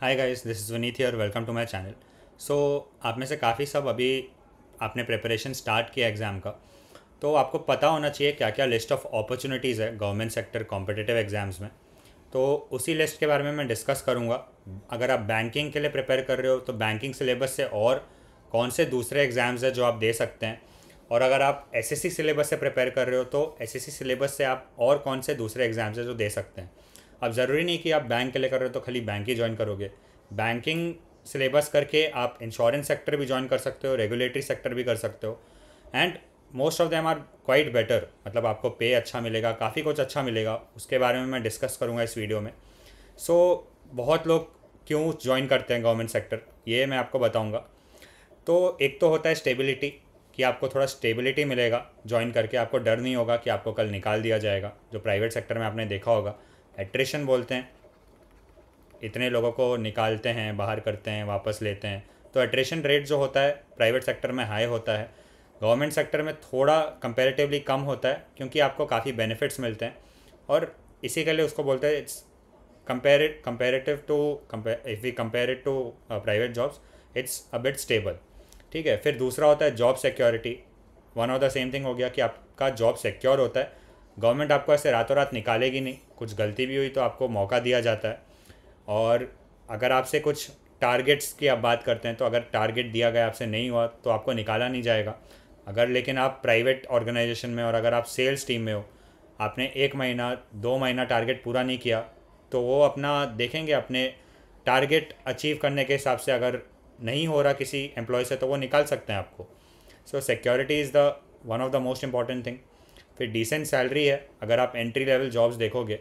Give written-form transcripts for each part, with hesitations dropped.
Hi guys, this is Vineet here. Welcome to my channel. So आप में से काफ़ी सब अभी आपने प्रिपरेशन स्टार्ट किया एग्ज़ाम का, तो आपको पता होना चाहिए क्या क्या लिस्ट ऑफ अपॉर्चुनिटीज़ है गवर्नमेंट सेक्टर कॉम्पिटिटिव एग्ज़ाम्स में। तो उसी लिस्ट के बारे में मैं डिस्कस करूँगा। अगर आप बैंकिंग के लिए प्रिपेयर कर रहे हो तो बैंकिंग सिलेबस से और कौन से दूसरे एग्ज़ाम्स है जो आप दे सकते हैं, और अगर आप एसएससी सिलेबस से प्रिपेयर कर रहे हो तो एसएससी सिलेबस से आप और कौन से दूसरे एग्ज़ाम्स है जो दे सकते हैं। अब ज़रूरी नहीं कि आप बैंक के लिए कर रहे हो तो खाली बैंक ही ज्वाइन करोगे। बैंकिंग सिलेबस करके आप इंश्योरेंस सेक्टर भी ज्वाइन कर सकते हो, रेगुलेटरी सेक्टर भी कर सकते हो। And most of them are quite better, मतलब आपको पे अच्छा मिलेगा, काफ़ी कुछ अच्छा मिलेगा। उसके बारे में मैं डिस्कस करूँगा इस वीडियो में। बहुत लोग क्यों ज्वाइन करते हैं गवर्नमेंट सेक्टर, ये मैं आपको बताऊँगा। तो एक तो होता है स्टेबिलिटी, कि आपको थोड़ा स्टेबिलिटी मिलेगा ज्वाइन करके, आपको डर नहीं होगा कि आपको कल निकाल दिया जाएगा, जो प्राइवेट सेक्टर में आपने देखा होगा। एट्रिशन बोलते हैं, इतने लोगों को निकालते हैं, बाहर करते हैं, वापस लेते हैं। तो एट्रिशन रेट जो होता है प्राइवेट सेक्टर में हाई होता है, गवर्नमेंट सेक्टर में थोड़ा कंपैरेटिवली कम होता है, क्योंकि आपको काफ़ी बेनिफिट्स मिलते हैं। और इसी के लिए उसको बोलते हैं it's comparative to if we compare it to private jobs, it's a bit stable. ठीक है। फिर दूसरा होता है job security. One of the same thing हो गया कि आपका जॉब सिक्योर होता है। गवर्नमेंट आपको ऐसे रातों रात निकालेगी नहीं, कुछ गलती भी हुई तो आपको मौका दिया जाता है। और अगर आपसे कुछ टारगेट्स की आप बात करते हैं, तो अगर टारगेट दिया गया आपसे नहीं हुआ तो आपको निकाला नहीं जाएगा। अगर लेकिन आप प्राइवेट ऑर्गेनाइजेशन में और अगर आप सेल्स टीम में हो, आपने 1 महीना 2 महीना टारगेट पूरा नहीं किया, तो वो अपना देखेंगे, अपने टारगेट अचीव करने के हिसाब से अगर नहीं हो रहा किसी एम्प्लॉय से तो वो निकाल सकते हैं आपको। सो security is the one of the most important thing. फिर डिसेंट सैलरी है। अगर आप एंट्री लेवल जॉब्स देखोगे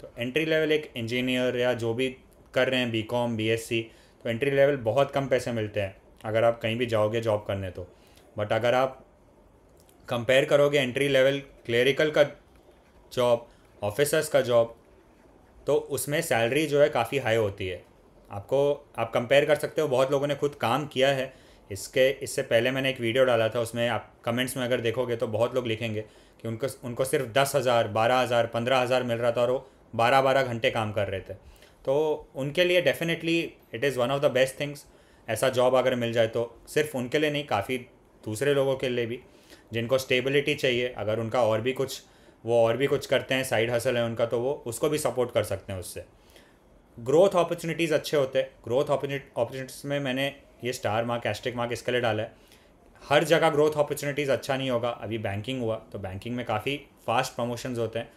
तो एंट्री लेवल एक इंजीनियर या जो भी कर रहे हैं बीकॉम बीएससी, तो एंट्री लेवल बहुत कम पैसे मिलते हैं अगर आप कहीं भी जाओगे जॉब करने तो। बट अगर आप कंपेयर करोगे एंट्री लेवल क्लेरिकल का जॉब, ऑफिसर्स का जॉब, तो उसमें सैलरी जो है काफ़ी हाई होती है। आपको आप कंपेयर कर सकते हो, बहुत लोगों ने खुद काम किया है इससे पहले मैंने एक वीडियो डाला था, उसमें आप कमेंट्स में अगर देखोगे तो बहुत लोग लिखेंगे कि उनको उनको सिर्फ 10,000 12,000 15,000 मिल रहा था और वो 12-12 घंटे काम कर रहे थे। तो उनके लिए definitely it is one of the best things. ऐसा जॉब अगर मिल जाए तो सिर्फ उनके लिए नहीं, काफ़ी दूसरे लोगों के लिए भी जिनको स्टेबिलिटी चाहिए, अगर उनका और भी कुछ वो और भी कुछ करते हैं, साइड हसल है उनका, तो वो उसको भी सपोर्ट कर सकते हैं उससे। ग्रोथ अपॉर्चुनिटीज़ अच्छे होते हैं। ग्रोथ अपॉर्चुनिटीज़ में मैंने ये स्टार मार्क एस्ट्रिक मार्क इसके लिए डाला है। हर जगह ग्रोथ अपॉर्चुनिटीज़ अच्छा नहीं होगा। अभी बैंकिंग हुआ तो बैंकिंग में काफ़ी फास्ट प्रमोशंस होते हैं।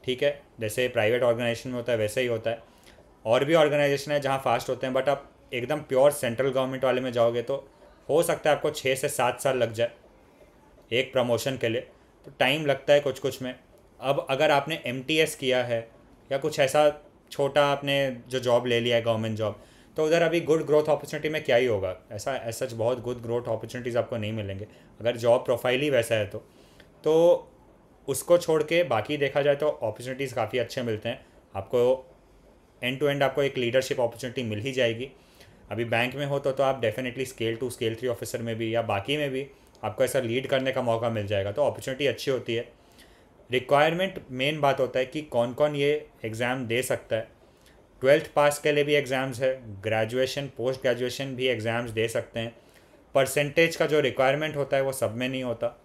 ठीक है, जैसे प्राइवेट ऑर्गेनाइजेशन में होता है वैसे ही होता है। और भी ऑर्गेनाइजेशन है जहाँ फास्ट होते हैं, बट आप एकदम प्योर सेंट्रल गवर्नमेंट वाले में जाओगे तो हो सकता है आपको 6 से 7 साल लग जाए एक प्रमोशन के लिए। तो टाइम लगता है कुछ कुछ में। अब अगर आपने किया है या कुछ ऐसा छोटा आपने जो जॉब ले लिया है गवर्नमेंट जॉब, तो उधर अभी गुड ग्रोथ अपॉर्चुनिटी में क्या ही होगा, ऐसा सच बहुत गुड ग्रोथ अपॉर्चुनिटीज़ आपको नहीं मिलेंगे अगर जॉब प्रोफाइल ही वैसा है तो उसको छोड़ के बाकी देखा जाए तो अपॉर्चुनिटीज़ काफ़ी अच्छे मिलते हैं आपको। एंड टू एंड आपको एक लीडरशिप अपॉर्चुनिटी मिल ही जाएगी। अभी बैंक में हो तो आप डेफिनेटली स्केल 2 स्केल 3 ऑफिसर में भी या बाकी में भी आपको ऐसा लीड करने का मौका मिल जाएगा, तो अपॉर्चुनिटी अच्छी होती है। रिक्वायरमेंट मेन बात होता है कि कौन कौन ये एग्ज़ाम दे सकता है। 12th पास के लिए भी एग्ज़ाम्स है, ग्रेजुएशन पोस्ट ग्रेजुएशन भी एग्ज़ाम्स दे सकते हैं। परसेंटेज का जो रिक्वायरमेंट होता है वो सब में नहीं होता।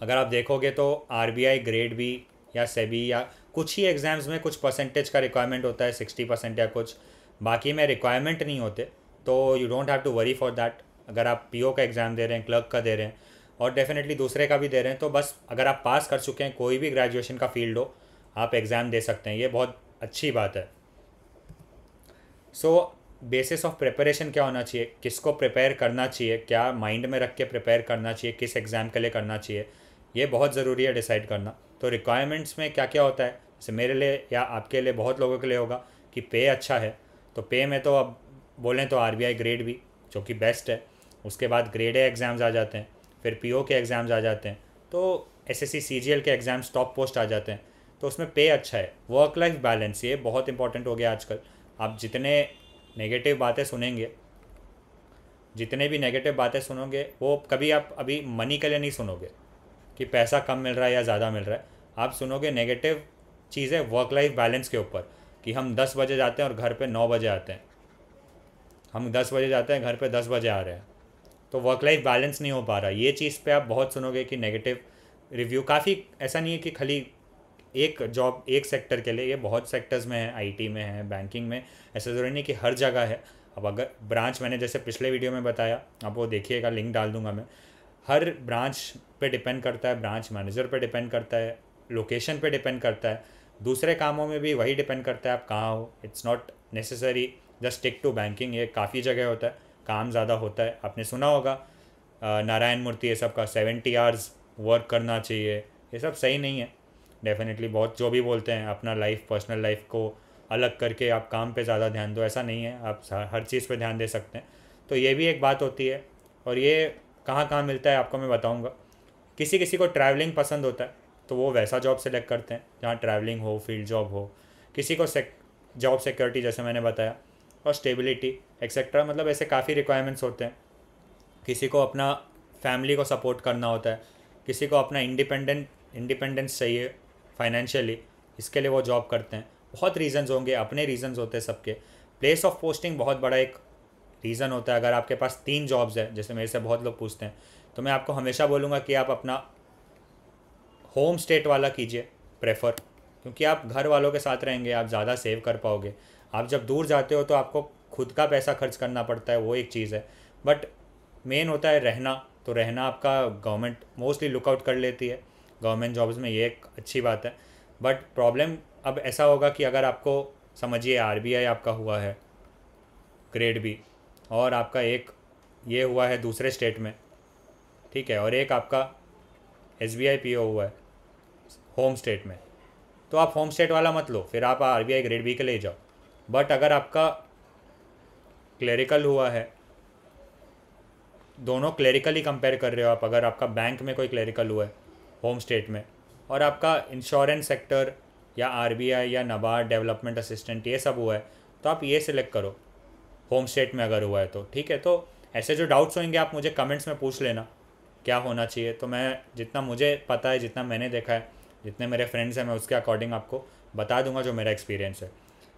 अगर आप देखोगे तो आरबीआई ग्रेड बी या सेबी या कुछ ही एग्ज़ाम्स में कुछ परसेंटेज का रिक्वायरमेंट होता है, 60% या कुछ, बाकी में रिक्वायरमेंट नहीं होते। तो you don't have to worry for that. अगर आप पीओ का एग्ज़ाम दे रहे हैं, क्लर्क का दे रहे हैं और डेफिनेटली दूसरे का भी दे रहे हैं, तो बस अगर आप पास कर चुके हैं, कोई भी ग्रेजुएशन का फील्ड हो, आप एग्ज़ाम दे सकते हैं। ये बहुत अच्छी बात है। बेसिस ऑफ प्रिपरेशन क्या होना चाहिए, किसको प्रिपेयर करना चाहिए, क्या माइंड में रख के प्रिपेयर करना चाहिए, किस एग्ज़ाम के लिए करना चाहिए, ये बहुत ज़रूरी है डिसाइड करना। तो रिक्वायरमेंट्स में क्या क्या होता है, जैसे मेरे लिए या आपके लिए, बहुत लोगों के लिए होगा कि पे अच्छा है। तो पे में तो अब बोलें तो आरबीआई ग्रेड भी, जो कि बेस्ट है। उसके बाद ग्रेड ए एग्ज़ाम्स आ जाते हैं, फिर पीओ के एग्ज़ाम्स आ जाते हैं, तो एसएससी सीजीएल के एग्ज़ाम्स टॉप पोस्ट आ जाते हैं। तो उसमें पे अच्छा है। वर्क लाइफ बैलेंस ये बहुत इंपॉर्टेंट हो गया आजकल। आप जितने नेगेटिव बातें सुनेंगे, जितने भी नेगेटिव बातें सुनोगे, वो कभी आप अभी मनी के लिए नहीं सुनोगे कि पैसा कम मिल रहा है या ज़्यादा मिल रहा है। आप सुनोगे नेगेटिव चीज़ें वर्क लाइफ बैलेंस के ऊपर। कि हम 10 बजे जाते हैं और घर पे 9 बजे आते हैं, हम 10 बजे जाते हैं घर पे 10 बजे आ रहे हैं, तो वर्क लाइफ बैलेंस नहीं हो पा रहा। ये चीज़ पे आप बहुत सुनोगे कि नेगेटिव रिव्यू काफ़ी, ऐसा नहीं है कि खाली एक जॉब एक सेक्टर के लिए, ये बहुत सेक्टर्स में है, आईटी में है, बैंकिंग में, ऐसा ज़रूरी नहीं कि हर जगह है। अब अगर ब्रांच मैंने जैसे पिछले वीडियो में बताया, आप वो देखिएगा, लिंक डाल दूंगा मैं, हर ब्रांच पे डिपेंड करता है, ब्रांच मैनेजर पे डिपेंड करता है, लोकेशन पे डिपेंड करता है, दूसरे कामों में भी वही डिपेंड करता है आप कहाँ हो। It's not necessary just stick to banking, ये काफ़ी जगह होता है, काम ज़्यादा होता है। आपने सुना होगा नारायण मूर्ति ये सब का 70 आवर्स वर्क करना चाहिए, ये सब सही नहीं है डेफिनेटली। बहुत जो भी बोलते हैं अपना लाइफ, पर्सनल लाइफ को अलग करके आप काम पे ज़्यादा ध्यान दो, ऐसा नहीं है, आप हर चीज़ पे ध्यान दे सकते हैं। तो ये भी एक बात होती है। और ये कहाँ कहाँ मिलता है आपको मैं बताऊँगा। किसी किसी को ट्रैवलिंग पसंद होता है तो वो वैसा जॉब सेलेक्ट करते हैं जहाँ ट्रैवलिंग हो, फील्ड जॉब हो। किसी को जॉब सिक्योरिटी जैसे मैंने बताया, और स्टेबिलिटी एक्सेट्रा, मतलब ऐसे काफ़ी रिक्वायरमेंट्स होते हैं। किसी को अपना फैमिली को सपोर्ट करना होता है, किसी को अपना इंडिपेंडेंस चाहिए फाइनेंशियली, इसके लिए वो जॉब करते हैं। बहुत रीज़न्स होंगे, अपने रीज़न्स होते हैं सबके। प्लेस ऑफ पोस्टिंग बहुत बड़ा एक रीज़न होता है। अगर आपके पास 3 जॉब्स है, जैसे मेरे से बहुत लोग पूछते हैं, तो मैं आपको हमेशा बोलूँगा कि आप अपना होम स्टेट वाला कीजिए प्रेफर, क्योंकि आप घर वालों के साथ रहेंगे, आप ज़्यादा सेव कर पाओगे। आप जब दूर जाते हो तो आपको खुद का पैसा खर्च करना पड़ता है, वो एक चीज़ है। बट मेन होता है रहना, तो रहना आपका गवर्नमेंट मोस्टली लुकआउट कर लेती है गवर्नमेंट जॉब्स में, ये एक अच्छी बात है। बट प्रॉब्लम अब ऐसा होगा कि अगर आपको समझिए आरबीआई आपका हुआ है ग्रेड बी, और आपका एक ये हुआ है दूसरे स्टेट में, ठीक है, और एक आपका एसबीआई पीओ हुआ है होम स्टेट में, तो आप होम स्टेट वाला मत लो, फिर आप आरबीआई ग्रेड बी के लिए जाओ। बट अगर आपका क्लेरिकल हुआ है, दोनों क्लेरिकल ही कंपेयर कर रहे हो आप, अगर आपका बैंक में कोई क्लेरिकल हुआ है होम स्टेट में, और आपका इंश्योरेंस सेक्टर या आरबीआई या नबार्ड डेवलपमेंट असिस्टेंट ये सब हुआ है, तो आप ये सिलेक्ट करो होम स्टेट में अगर हुआ है तो, ठीक है। तो ऐसे जो डाउट्स होंगे आप मुझे कमेंट्स में पूछ लेना क्या होना चाहिए, तो मैं जितना मुझे पता है, जितना मैंने देखा है, जितने मेरे फ्रेंड्स हैं, मैं उसके अकॉर्डिंग आपको बता दूंगा जो मेरा एक्सपीरियंस है।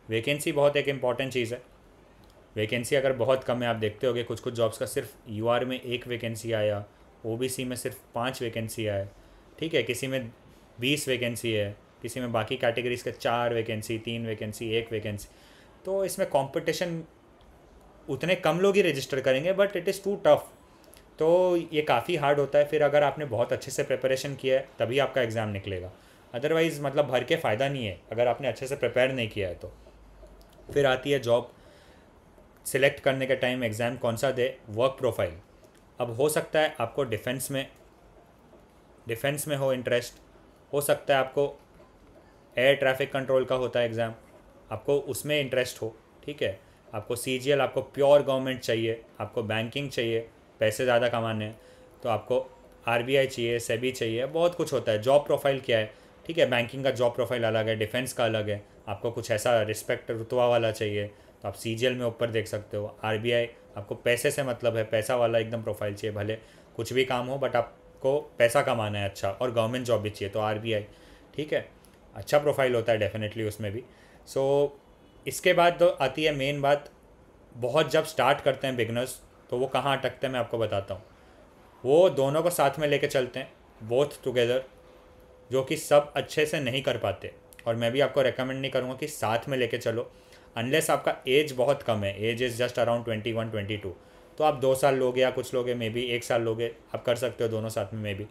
वैकेंसी बहुत एक इम्पॉर्टेंट चीज़ है। वैकेंसी अगर बहुत कम है, आप देखते होगे कुछ कुछ जॉब्स का सिर्फ यूआर में 1 वैकेंसी आया, ओबीसी में सिर्फ 5 वैकेंसी आया, ठीक है, किसी में 20 वैकेंसी है, किसी में बाकी कैटेगरीज के 4 वैकेंसी, 3 वैकेंसी, 1 वैकेंसी। तो इसमें कंपटीशन, उतने कम लोग ही रजिस्टर करेंगे, but it is too tough. तो ये काफ़ी हार्ड होता है। फिर अगर आपने बहुत अच्छे से प्रिपरेशन किया है तभी आपका एग्ज़ाम निकलेगा, अदरवाइज़ मतलब भर के फ़ायदा नहीं है अगर आपने अच्छे से प्रिपेयर नहीं किया है तो। फिर आती है जॉब सिलेक्ट करने के टाइम एग्ज़ाम कौन सा दे, वर्क प्रोफाइल। अब हो सकता है आपको डिफेंस में हो इंटरेस्ट, हो सकता है आपको एयर ट्रैफिक कंट्रोल का होता है एग्ज़ाम, आपको उसमें इंटरेस्ट हो, ठीक है। आपको सीजीएल, आपको प्योर गवर्नमेंट चाहिए, आपको बैंकिंग चाहिए, पैसे ज़्यादा कमाने हैं, तो आपको आरबीआई चाहिए, सेबी चाहिए, बहुत कुछ होता है। जॉब प्रोफाइल क्या है, ठीक है, बैंकिंग का जॉब प्रोफाइल अलग है, डिफेंस का अलग है। आपको कुछ ऐसा रिस्पेक्ट रुतबा वाला चाहिए तो आप सीजीएल में ऊपर देख सकते हो। आरबीआई आपको पैसे से मतलब है, पैसा वाला एकदम प्रोफाइल चाहिए, भले कुछ भी काम हो बट आपको पैसा कमाना है अच्छा, और गवर्नमेंट जॉब भी चाहिए तो आरबीआई, ठीक है, अच्छा प्रोफाइल होता है डेफिनेटली उसमें भी। सो इसके बाद तो आती है मेन बात, बहुत जब स्टार्ट करते हैं बिगनर्स तो वो कहाँ अटकते हैं मैं आपको बताता हूँ। वो दोनों को साथ में लेके चलते हैं, बोथ टुगेदर, जो कि सब अच्छे से नहीं कर पाते। और मैं भी आपको रेकमेंड नहीं करूँगा कि साथ में लेके चलो, अनलेस आपका एज बहुत कम है, एज इज़ जस्ट अराउंड 21, 22, तो आप 2 साल लोगे या कुछ लोगे, मे बी 1 साल लोगे, आप कर सकते हो दोनों साथ में मे बी।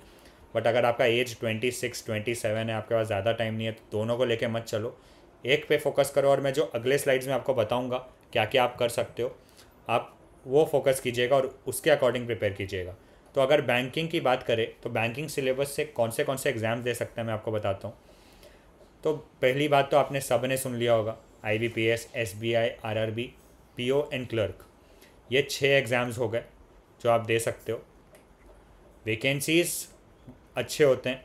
बट अगर आपका एज 26, 27 है, आपके पास ज़्यादा टाइम नहीं है, तो दोनों को लेके मत चलो, एक पे फोकस करो। और मैं जो अगले स्लाइड्स में आपको बताऊँगा क्या क्या आप कर सकते हो, आप वो फोकस कीजिएगा और उसके अकॉर्डिंग प्रिपेयर कीजिएगा। तो अगर बैंकिंग की बात करें तो बैंकिंग सिलेबस से कौन से एग्ज़ाम दे सकते हैं मैं आपको बताता हूँ। तो पहली बात तो आपने सब ने सुन लिया होगा, IBPS, SBI, RRB, PO and clerk, ये 6 एग्ज़ाम्स हो गए जो आप दे सकते हो। वैकेंसीज़ अच्छे होते हैं,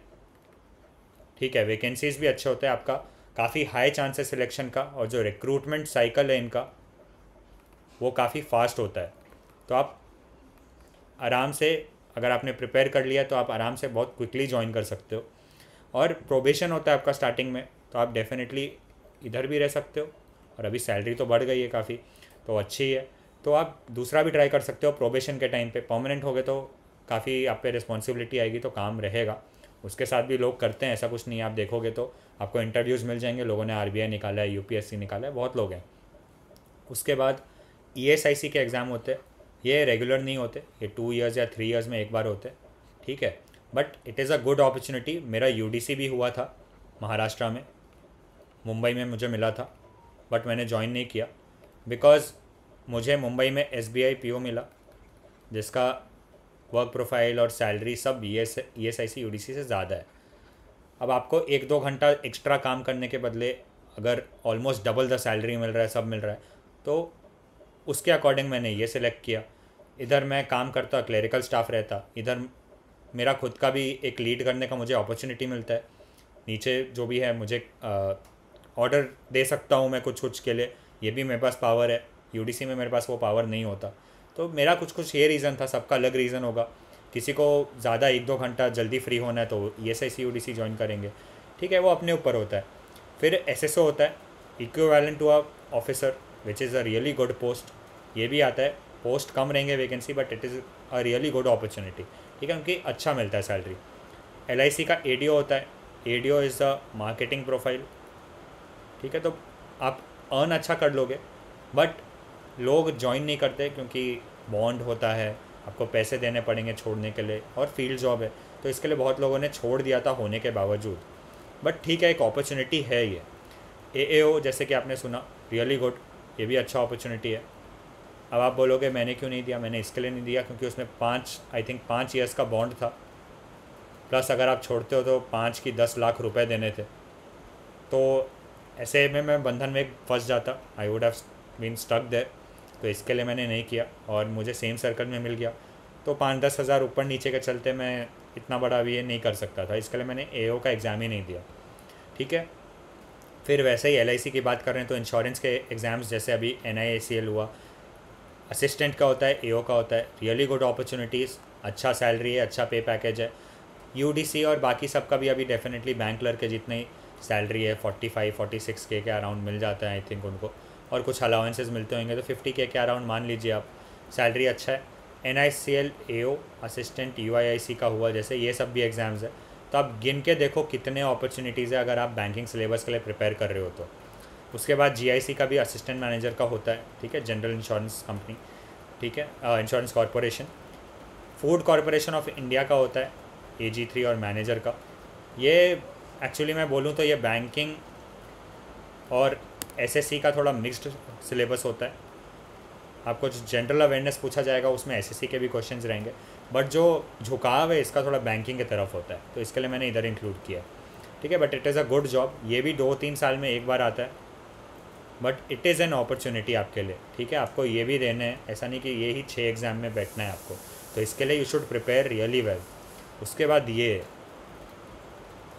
ठीक है, वैकेंसीज़ भी अच्छे होते हैं, आपका काफ़ी हाई चांस है सिलेक्शन का, और जो रिक्रूटमेंट साइकिल है इनका वो काफ़ी फास्ट होता है। तो आप आराम से, अगर आपने प्रिपेयर कर लिया तो आप आराम से बहुत क्विकली ज्वाइन कर सकते हो। और प्रोबेशन होता है आपका स्टार्टिंग में, तो आप डेफिनेटली इधर भी रह सकते हो और अभी सैलरी तो बढ़ गई है काफ़ी, तो अच्छी है। तो आप दूसरा भी ट्राई कर सकते हो प्रोबेशन के टाइम पे। परमानेंट हो गए तो काफ़ी आप पे रिस्पॉन्सिबिलिटी आएगी, तो काम रहेगा। उसके साथ भी लोग करते हैं, ऐसा कुछ नहीं है। आप देखोगे तो आपको इंटरव्यूज़ मिल जाएंगे, लोगों ने आरबीआई निकाला है, यूपीएससी निकाला है, बहुत लोग हैं। उसके बाद ईएसआईसी के एग्ज़ाम होते हैं, ये रेगुलर नहीं होते, ये 2 ईयर्स या 3 ईयर्स में एक बार होते हैं, ठीक है। But it is a good opportunity. मेरा यूडीसी भी हुआ था महाराष्ट्र में, मुंबई में मुझे मिला था, बट मैंने ज्वाइन नहीं किया बिकॉज़ मुझे मुंबई में एसबीआई पीओ मिला, जिसका वर्क प्रोफाइल और सैलरी सब ईएसआईसी यूडीसी से ज़्यादा है। अब आपको 1-2 घंटा एक्स्ट्रा काम करने के बदले अगर ऑलमोस्ट डबल द सैलरी मिल रहा है, सब मिल रहा है, तो उसके अकॉर्डिंग मैंने ये सिलेक्ट किया। इधर मैं काम करता, क्लरिकल स्टाफ रहता, इधर मेरा खुद का भी एक लीड करने का मुझे अपॉर्चुनिटी मिलता है। नीचे जो भी है मुझे ऑर्डर दे सकता हूँ मैं कुछ कुछ के लिए, ये भी मेरे पास पावर है। यूडीसी में मेरे पास वो पावर नहीं होता। तो मेरा कुछ कुछ ये रीज़न था, सबका अलग रीज़न होगा। किसी को ज़्यादा 1-2 घंटा जल्दी फ्री होना है तो ईएसआईसी यूडीसी ज्वाइन करेंगे, ठीक है, वो अपने ऊपर होता है। फिर एसएसओ होता है, equivalent to a officer, which is a really good post. ये भी आता है, पोस्ट कम रहेंगे vacancy, but it is a really good opportunity, ठीक है, उनकी अच्छा मिलता है सैलरी। एलआईसी का एडीओ होता है, ADO is the marketing profile, ठीक है। तो आप अर्न अच्छा कर लोगे, बट लोग ज्वाइन नहीं करते क्योंकि बॉन्ड होता है, आपको पैसे देने पड़ेंगे छोड़ने के लिए, और फील्ड जॉब है, तो इसके लिए बहुत लोगों ने छोड़ दिया था होने के बावजूद। बट ठीक है, एक अपॉर्चुनिटी है ये। एएओ जैसे कि आपने सुना, रियली गुड, ये भी अच्छा अपॉर्चुनिटी है। अब आप बोलोगे मैंने क्यों नहीं दिया, मैंने इसके लिए नहीं दिया क्योंकि उसमें 5 ईयर्स का बॉन्ड था, प्लस अगर आप छोड़ते हो तो 5 की 10 लाख रुपए देने थे। तो ऐसे में मैं बंधन में फंस जाता, I would have been stuck there. तो इसके लिए मैंने नहीं किया, और मुझे सेम सर्कल में मिल गया। तो 5-10 हज़ार ऊपर नीचे के चलते मैं इतना बड़ा भी ये नहीं कर सकता था, इसके लिए मैंने एओ का एग्ज़ाम ही नहीं दिया, ठीक है। फिर वैसे ही एलआईसी की बात कर रहे हैं तो इंश्योरेंस के एग्ज़ाम्स, जैसे अभी एनआईएसीएल हुआ, असिस्टेंट का होता है, एओ का होता है, रियली गुड अपॉर्चुनिटीज़, अच्छा सैलरी है, अच्छा पे पैकेज है। यूडीसी और बाकी सब का भी अभी डेफिनेटली बैंक क्लर्क के जितनी सैलरी है 45-46 के अराउंड मिल जाता है आई थिंक उनको, और कुछ अलाउंसेस मिलते होंगे, तो 50 के अराउंड मान लीजिए आप, सैलरी अच्छा है। एनआईसीएल, एओ, असिस्टेंट, यूआईआईसी का हुआ, जैसे ये सब भी एग्ज़ाम्स है। तो आप गिन के देखो कितने अपॉर्चुनिटीज़ है अगर आप बैंकिंग सिलेबस के लिए प्रिपेयर कर रहे हो तो। उसके बाद जीआईसी का भी असिस्टेंट मैनेजर का होता है, ठीक है, जनरल इंश्योरेंस कंपनी, ठीक है, insurance corporation. Food corporation of India का होता है AG3 और मैनेजर का। ये एक्चुअली मैं बोलूँ तो ये बैंकिंग और एसएससी का थोड़ा मिक्स्ड सिलेबस होता है। आपको जो जनरल अवेयरनेस पूछा जाएगा उसमें एसएससी के भी क्वेश्चंस रहेंगे, बट जो झुकाव है इसका थोड़ा बैंकिंग की तरफ होता है, तो इसके लिए मैंने इधर इंक्लूड किया, ठीक है। But it is a good job, ये भी 2-3 साल में एक बार आता है, but it is an opportunity आपके लिए, ठीक है। आपको ये भी देने हैं, ऐसा नहीं कि ये ही 6 एग्ज़ाम में बैठना है आपको, तो इसके लिए you should prepare really well. उसके बाद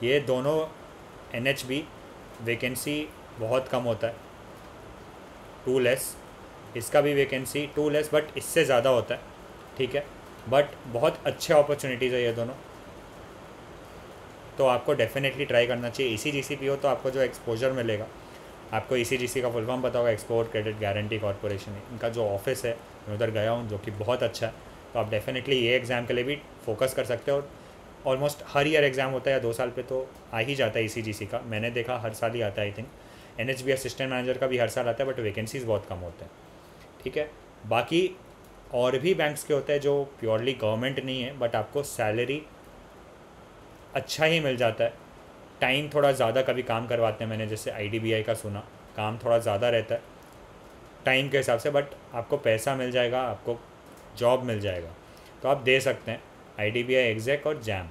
ये दोनों NHB वैकेंसी बहुत कम होता है, 2 लेस, इसका भी वैकेंसी 2 लेस, बट इससे ज़्यादा होता है, ठीक है। बट बहुत अच्छे अपॉर्चुनिटीज़ है ये दोनों, तो आपको डेफिनेटली ट्राई करना चाहिए। ECGC भी हो तो आपको जो एक्सपोजर मिलेगा, आपको ECGC का फुल फॉर्म पता होगा, एक्सपोर्ट क्रेडिट गारंटी कॉरपोरेशन, इनका जो ऑफिस है मैं उधर गया हूँ, जो कि बहुत अच्छा है। तो आप डेफिनेटली ये एग्ज़ाम के लिए भी फोकस कर सकते हो। ऑलमोस्ट हर ईयर एग्ज़ाम होता है, या 2 साल पे तो आ ही जाता है ECGC का, मैंने देखा हर साल ही आता है I think. NHB assistant manager का भी हर साल आता है, बट वैकेंसीज़ बहुत कम होते हैं, ठीक है। बाकी और भी बैंक्स के होते हैं जो प्योरली गवर्नमेंट नहीं है, बट आपको सैलरी अच्छा ही मिल जाता है। टाइम थोड़ा ज़्यादा कभी काम करवाते हैं, मैंने जैसे IDBI का सुना, काम थोड़ा ज़्यादा रहता है टाइम के हिसाब से, बट आपको पैसा मिल जाएगा, आपको जॉब मिल जाएगा, तो आप दे सकते हैं। IDBI एग्जैक और जैम,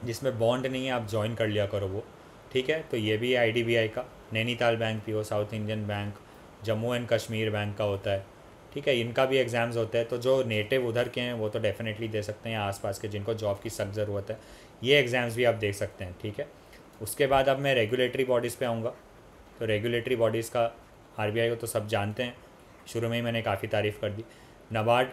जिसमें बॉन्ड नहीं है, आप ज्वाइन कर लिया करो वो, ठीक है। तो ये भी है IDBI का। Nainital bank PO, south Indian bank, Jammu and Kashmir bank का होता है, ठीक है, इनका भी एग्ज़ाम्स होते हैं। तो जो नेटिव उधर के हैं वो तो डेफिनेटली दे सकते हैं, आसपास के जिनको जॉब की सख्त ज़रूरत है, ये एग्ज़ाम्स भी आप देख सकते हैं, ठीक है। उसके बाद अब मैं रेगुलेटरी बॉडीज़ पे आऊँगा। तो रेगुलेटरी बॉडीज़ का RBI को तो सब जानते हैं, शुरू में ही मैंने काफ़ी तारीफ़ कर दी। NABARD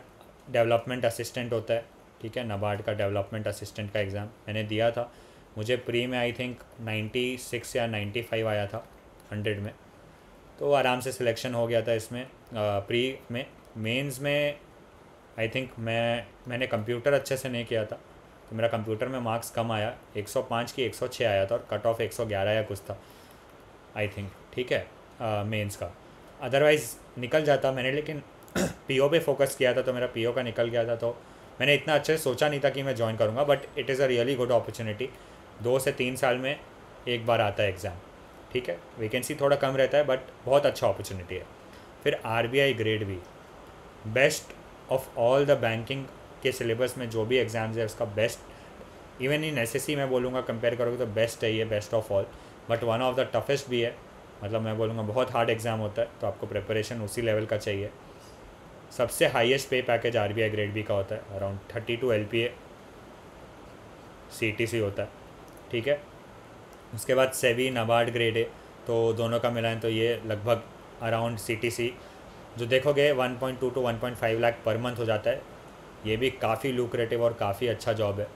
डेवलपमेंट असिस्टेंट होता है, ठीक है, NABARD का डेवलपमेंट असिस्टेंट का एग्ज़ाम मैंने दिया था। मुझे प्री में आई थिंक 96 या 95 आया था 100 में। तो आराम से सिलेक्शन हो गया था इसमें। प्री में, मेंस में आई थिंक मैंने कंप्यूटर अच्छे से नहीं किया था, तो मेरा कंप्यूटर में मार्क्स कम आया, 105 की 106 आया था और कट ऑफ 111 या कुछ था आई थिंक, ठीक है, मेंस का। अदरवाइज़ निकल जाता मैंने, लेकिन पीओ पे फोकस किया था तो मेरा पीओ का निकल गया था। तो मैंने इतना अच्छे से सोचा नहीं था कि मैं ज्वाइन करूँगा, but it is a really good opportunity. 2 से 3 साल में एक बार आता है एग्ज़ाम, ठीक है। वैकेंसी थोड़ा कम रहता है बट बहुत अच्छा अपॉर्चुनिटी है। फिर RBI grade B, best of all the banking के सिलेबस में जो भी एग्ज़ाम्स है उसका बेस्ट। इवन इन एसएससी मैं बोलूँगा कंपेयर करोगे तो बेस्ट है ये, best of all, but one of the toughest भी है। मतलब मैं बोलूँगा बहुत हार्ड एग्ज़ाम होता है, तो आपको प्रिपरेशन उसी लेवल का चाहिए। सबसे हाईएस्ट पे पैकेज आरबीआई ग्रेड बी का होता है, अराउंड 32 एलपीए सीटीसी होता है, ठीक है। उसके बाद सेबी नाबार्ड ग्रेड है, तो दोनों का मिलाएं तो ये लगभग अराउंड सीटीसी जो देखोगे 1.2 to 1.5 लाख पर मंथ हो जाता है। ये भी काफ़ी लुक्रेटिव और काफ़ी अच्छा जॉब है,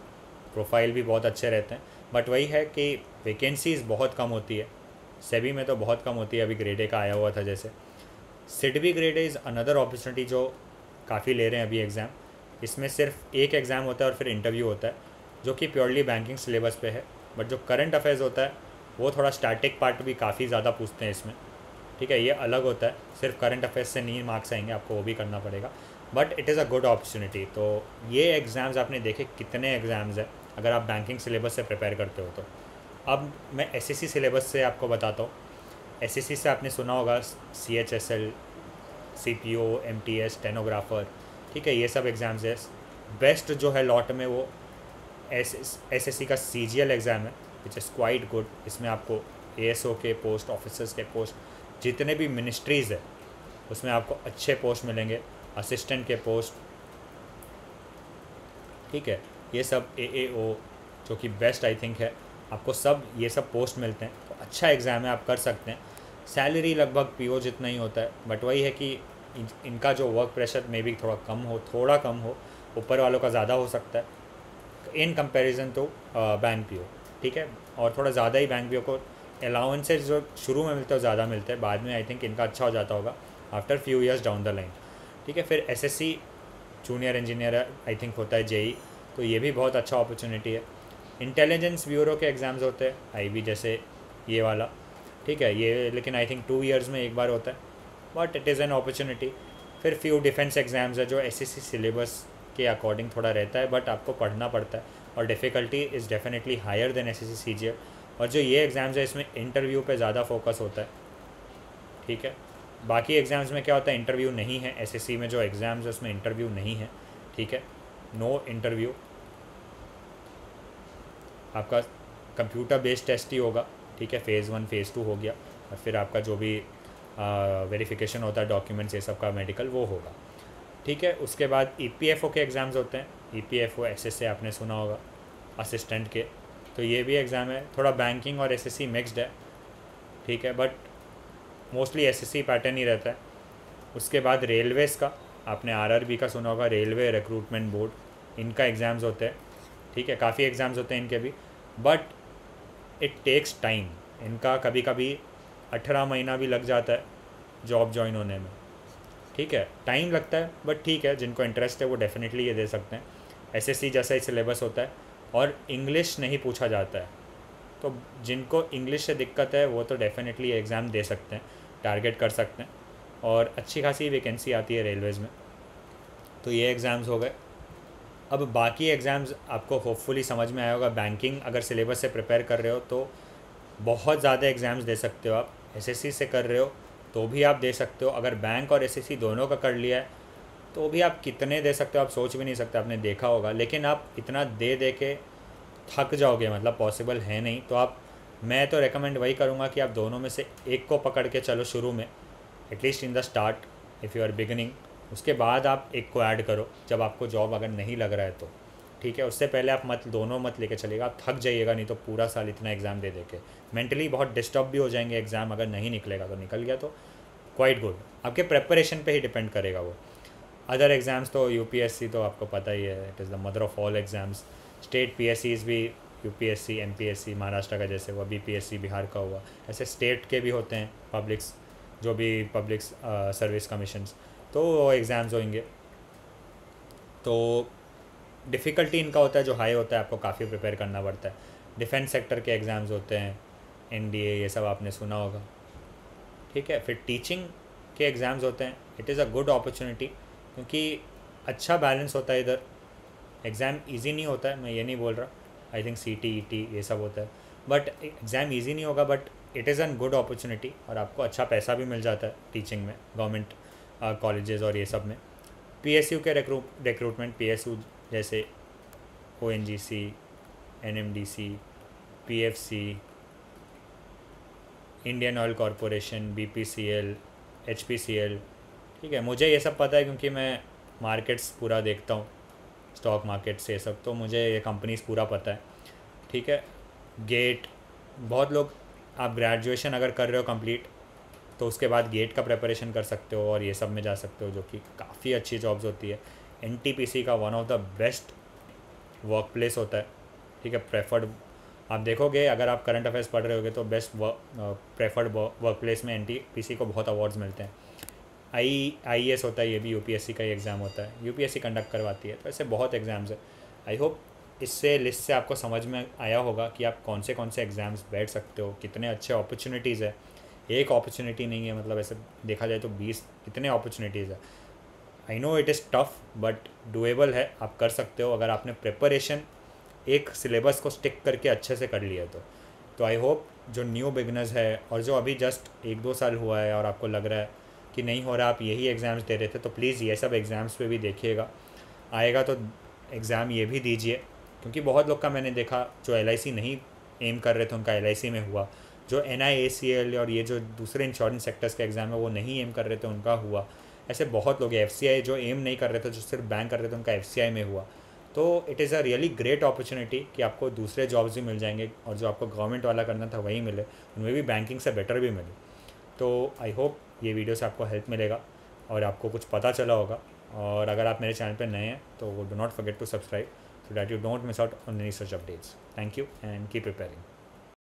प्रोफाइल भी बहुत अच्छे रहते हैं। बट वही है कि वैकेंसीज़ बहुत कम होती है, सेबी में तो बहुत कम होती है। अभी ग्रेड ए का आया हुआ था जैसे। SIDBI grade A is another opportunity जो काफ़ी ले रहे हैं अभी एग्ज़ाम। इसमें सिर्फ एक एग्ज़ाम होता है और फिर इंटरव्यू होता है, जो कि प्योरली बैंकिंग सिलेबस पे है। बट जो करंट अफेयर्स होता है वो थोड़ा स्टैटिक पार्ट भी काफ़ी ज़्यादा पूछते हैं इसमें, ठीक है। ये अलग होता है, सिर्फ करंट अफेयर्स से नहीं मार्क्स आएंगे, आपको वो भी करना पड़ेगा। But it is a good opportunity. तो ये एग्ज़ाम्स आपने देखे कितने एग्ज़ाम्स हैं अगर आप बैंकिंग सिलेबस से प्रिपेयर करते हो तो। अब मैं एसएससी सिलेबस से आपको बताता हूँ। एसएससी से आपने सुना होगा सीएचएसएल, सीपीओ, एमटीएस, स्टेनोग्राफर, ठीक है, ये सब एग्ज़ाम्स है। बेस्ट जो है लॉट में वो एसएससी का सीजीएल एग्ज़ाम है, विच इज़ क्वाइट गुड। इसमें आपको एएसओ के पोस्ट, ऑफिसर्स के पोस्ट, जितने भी मिनिस्ट्रीज़ है उसमें आपको अच्छे पोस्ट मिलेंगे, असिस्टेंट के पोस्ट, ठीक है। ये सब एएओ जो कि बेस्ट आई थिंक है, आपको सब ये सब पोस्ट मिलते हैं। तो अच्छा एग्ज़ाम है, आप कर सकते हैं। सैलरी लगभग पीओ जितना ही होता है, बट वही है कि इनका जो वर्क प्रेशर में भी थोड़ा कम हो, ऊपर वालों का ज़्यादा हो सकता है इन कंपैरिजन तो बैंक पीओ, ठीक है। और थोड़ा ज़्यादा ही बैंक पीओ को अलाउंसेज जो शुरू में मिलते हैं ज़्यादा मिलते हैं, बाद में आई थिंक इनका अच्छा हो जाता होगा after few years down the line, ठीक है। फिर SSC junior engineer I think होता है जेई, तो ये भी बहुत अच्छा अपॉर्चुनिटी है। इंटेलिजेंस ब्यूरो के एग्ज़ाम्स होते हैं आईबी जैसे ये वाला, ठीक है, ये लेकिन आई थिंक 2 ईयर्स में एक बार होता है, but it is an opportunity. फिर फ्यू डिफेंस एग्ज़ाम्स है जो एसएससी सिलेबस के अकॉर्डिंग थोड़ा रहता है, बट आपको पढ़ना पड़ता है और difficulty is definitely higher than SSC CGL. और जो ये एग्ज़ाम्स है इसमें इंटरव्यू पे ज़्यादा फोकस होता है, ठीक है। बाकी एग्ज़ाम्स में क्या होता है, इंटरव्यू नहीं है। एसएससी में जो एग्ज़ाम्स है उसमें इंटरव्यू नहीं है, ठीक है, नो इंटरव्यू। आपका कंप्यूटर बेस्ड टेस्ट ही होगा, ठीक है। फ़ेज़ 1 फ़ेज़ 2 हो गया, और फिर आपका जो भी वेरिफिकेशन होता है डॉक्यूमेंट्स ये सब का मेडिकल वो होगा, ठीक है। उसके बाद ईपीएफओ के एग्ज़ाम्स होते हैं। ईपीएफओ एसएससी आपने सुना होगा, असिस्टेंट के, तो ये भी एग्ज़ाम है। थोड़ा बैंकिंग और एसएससी मिक्स्ड है, ठीक है, बट मोस्टली एसएससी पैटर्न ही रहता है। उसके बाद रेलवेज़ का आपने आरआरबी का सुना होगा, रेलवे रिक्रूटमेंट बोर्ड, इनका एग्ज़ाम्स होते हैं, ठीक है। काफ़ी एग्ज़ाम्स होते हैं इनके भी, बट इट टेक्स टाइम। इनका कभी कभी 18 महीना भी लग जाता है जॉब ज्वाइन होने में, ठीक है, टाइम लगता है, बट ठीक है, जिनको इंटरेस्ट है वो डेफिनेटली ये दे सकते हैं। एसएससी जैसा ही सिलेबस होता है और इंग्लिश नहीं पूछा जाता है, तो जिनको इंग्लिश से दिक्कत है वो तो डेफिनेटली ये एग्ज़ाम दे सकते हैं, टारगेट कर सकते हैं, और अच्छी खासी वैकेंसी आती है रेलवेज़ में। तो ये एग्ज़ाम्स हो गए। अब बाकी एग्ज़ाम्स आपको होपफुली समझ में आया होगा। बैंकिंग अगर सिलेबस से प्रिपेयर कर रहे हो तो बहुत ज़्यादा एग्ज़ाम्स दे सकते हो आप। एसएससी से कर रहे हो तो भी आप दे सकते हो। अगर बैंक और एसएससी दोनों का कर लिया है तो भी आप कितने दे सकते हो आप सोच भी नहीं सकते, आपने देखा होगा। लेकिन आप इतना दे दे के थक जाओगे, मतलब पॉसिबल है नहीं। तो मैं तो रेकमेंड वही करूँगा कि आप दोनों में से एक को पकड़ के चलो शुरू में, at least in the start if you are beginning. उसके बाद आप एक को ऐड करो जब आपको जॉब अगर नहीं लग रहा है तो, ठीक है। उससे पहले आप दोनों मत लेके चलिएगा, आप थक जाइएगा नहीं तो पूरा साल इतना एग्ज़ाम दे के मेंटली बहुत डिस्टर्ब भी हो जाएंगे। एग्ज़ाम अगर नहीं निकलेगा तो निकल गया तो क्वाइट गुड, आपके प्रेपरेशन पे ही डिपेंड करेगा वो। अदर एग्ज़ाम्स तो यूपीएससी तो आपको पता ही है, it is the mother of all exams. State पीएससीज़ भी, यूपीएससी, एमपीएससी महाराष्ट्र का जैसे हुआ, बीपीएससी बिहार का हुआ, ऐसे स्टेट के भी होते हैं पब्लिक्स जो भी पब्लिक सर्विस कमीशंस, तो वो एग्ज़ाम्स होंगे। तो डिफ़िकल्टी इनका होता है जो हाई होता है, आपको काफ़ी प्रिपेयर करना पड़ता है। डिफेंस सेक्टर के एग्ज़ाम्स होते हैं, एनडीए, ये सब आपने सुना होगा, ठीक है। फिर टीचिंग के एग्ज़ाम्स होते हैं। It is a good opportunity, क्योंकि अच्छा बैलेंस होता है इधर। एग्ज़ाम इजी नहीं होता है, मैं ये नहीं बोल रहा, आई थिंक CTET ये सब होता है, बट एग्ज़ाम इजी नहीं होगा, but it is an good opportunity, और आपको अच्छा पैसा भी मिल जाता है टीचिंग में, गवर्नमेंट कॉलेजेस और ये सब में। PSU के रिक्रूटमेंट, PSU जैसे ONGC, NMDC, PFC, Indian oil corporation, BPCL, HPCL, ठीक है। मुझे ये सब पता है क्योंकि मैं मार्केट्स पूरा देखता हूँ, स्टॉक मार्केट से सब, तो मुझे ये कंपनीज पूरा पता है, ठीक है। गेट, बहुत लोग, आप ग्रेजुएशन अगर कर रहे हो कंप्लीट, तो उसके बाद गेट का प्रिपरेशन कर सकते हो और ये सब में जा सकते हो, जो कि काफ़ी अच्छी जॉब्स होती है। NTPC का one of the best work place होता है, ठीक है, प्रेफर्ड। आप देखोगे अगर आप करंट अफेयर्स पढ़ रहे होगे तो बेस्ट प्रेफर्ड वर्क प्लेस में NTPC को बहुत अवार्ड्स मिलते हैं। IAS होता है, ये भी UPSC का ही एग्ज़ाम होता है, UPSC कंडक्ट करवाती है। तो ऐसे बहुत एग्ज़ाम्स है। आई होप इससे लिस्ट से आपको समझ में आया होगा कि आप कौन से एग्ज़ाम्स बैठ सकते हो, कितने अच्छे अपॉर्चुनिटीज़ है। एक अपॉर्चुनिटी नहीं है, मतलब ऐसे देखा जाए तो 20 कितने अपॉर्चुनिटीज़ है। I know it is tough, but doable है, आप कर सकते हो अगर आपने प्रिपरेशन एक सिलेबस को स्टिक करके अच्छे से कर लिया तो आई होप जो न्यू बिगनर्स है और जो अभी जस्ट 1-2 साल हुआ है और आपको लग रहा है कि नहीं हो रहा, आप यही एग्ज़ाम्स दे रहे थे, तो प्लीज़ ये सब एग्ज़ाम्स पे भी देखिएगा। आएगा तो एग्ज़ाम ये भी दीजिए, क्योंकि बहुत लोग का मैंने देखा जो LIC नहीं एम कर रहे थे उनका LIC में हुआ, जो NIACL और ये जो दूसरे इंश्योरेंस सेक्टर्स के एग्ज़ाम है वो नहीं एम कर रहे थे उनका हुआ। ऐसे बहुत लोग हैं। FCI जो एम नहीं कर रहे थे, जो सिर्फ बैंक कर रहे थे, उनका FCI में हुआ। तो it is a really great opportunity कि आपको दूसरे जॉब्स भी मिल जाएंगे, और जो आपको गवर्नमेंट वाला करना था वही मिले, उनमें भी बैंकिंग से बेटर भी मिले। तो आई होप ये वीडियो से आपको हेल्प मिलेगा और आपको कुछ पता चला होगा। और अगर आप मेरे चैनल पर नए हैं तो do not forget to subscribe, so that you don't miss out on any such updates. Thank you and keep preparing.